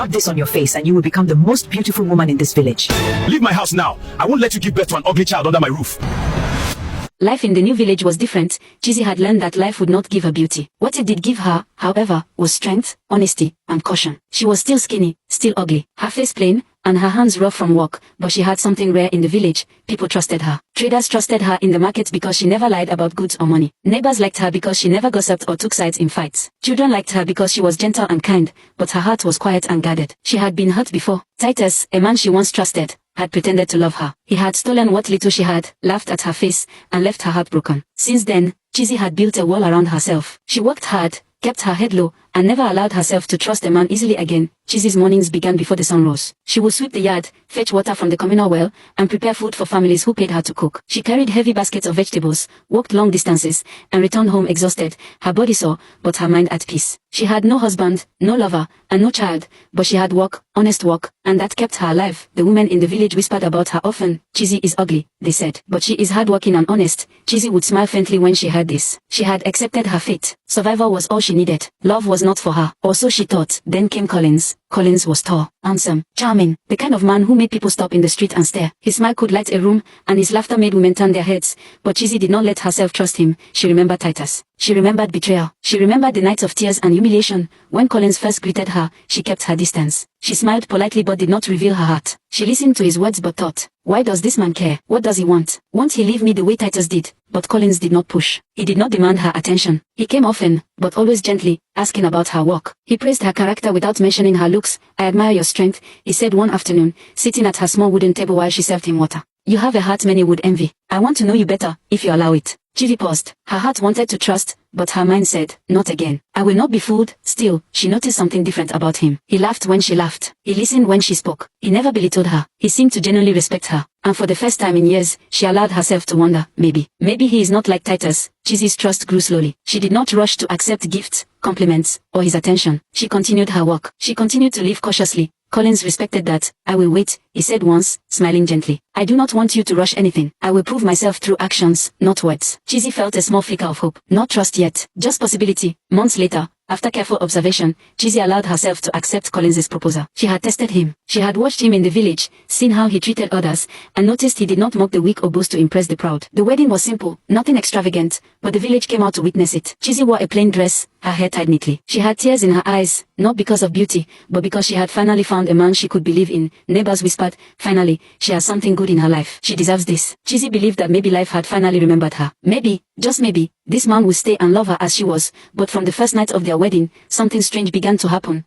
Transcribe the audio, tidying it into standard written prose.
Rub this on your face and you will become the most beautiful woman in this village. Leave my house now. I won't let you give birth to an ugly child under my roof. Life in the new village was different. Chizzy had learned that life would not give her beauty. What it did give her, however, was strength, honesty, and caution. She was still skinny, still ugly, her face plain, and her hands rough from work, but she had something rare in the village. People trusted her. Traders trusted her in the market because she never lied about goods or money. Neighbors liked her because she never gossiped or took sides in fights. Children liked her because she was gentle and kind, but her heart was quiet and guarded. She had been hurt before. Titus, a man she once trusted, had pretended to love her. He had stolen what little she had, laughed at her face, and left her heart broken. Since then, Chizzy had built a wall around herself. She worked hard, kept her head low, and never allowed herself to trust a man easily again. Chizzy's mornings began before the sun rose. She would sweep the yard, fetch water from the communal well, and prepare food for families who paid her to cook. She carried heavy baskets of vegetables, walked long distances, and returned home exhausted, her body sore, but her mind at peace. She had no husband, no lover, and no child, but she had work, honest work, and that kept her alive. The women in the village whispered about her often. Chizzy is ugly, they said, but she is hardworking and honest. Chizzy would smile faintly when she heard this. She had accepted her fate. Survival was all she needed. Love was not for her, or so she thought. Then came Collins. Collins was tall, handsome, charming, the kind of man who made people stop in the street and stare. His smile could light a room, and his laughter made women turn their heads. But Chizzy did not let herself trust him. She remembered Titus. She remembered betrayal. She remembered the nights of tears and humiliation. When Collins first greeted her, she kept her distance. She smiled politely but did not reveal her heart. She listened to his words but thought, why does this man care? What does he want? Won't he leave me the way Titus did? But Collins did not push. He did not demand her attention. He came often, but always gently, asking about her work. He praised her character without mentioning her looks. I admire your strength, he said one afternoon, sitting at her small wooden table while she served him water. You have a heart many would envy. I want to know you better, if you allow it. Chizzy paused. Her heart wanted to trust, but her mind said, not again. I will not be fooled. Still, she noticed something different about him. He laughed when she laughed. He listened when she spoke. He never belittled her. He seemed to genuinely respect her. And for the first time in years, she allowed herself to wonder, maybe he is not like Titus. Chizzy's trust grew slowly. She did not rush to accept gifts, compliments, or his attention. She continued her work. She continued to live cautiously. Collins respected that. I will wait, he said once, smiling gently. I do not want you to rush anything. I will prove myself through actions, not words. Chizzy felt a small flicker of hope. Not trust yet, just possibility. Months later, after careful observation, Chizzy allowed herself to accept Collins's proposal. She had tested him. She had watched him in the village, seen how he treated others, and noticed he did not mock the weak or boast to impress the proud. The wedding was simple, nothing extravagant, but the village came out to witness it. Chizzy wore a plain dress, her hair tied neatly. She had tears in her eyes, not because of beauty, but because she had finally found a man she could believe in. Neighbors whispered, finally, she has something good in her life. She deserves this. Chizzy believed that maybe life had finally remembered her. Maybe, just maybe, this man would stay and love her as she was. But from the first night of their wedding, something strange began to happen.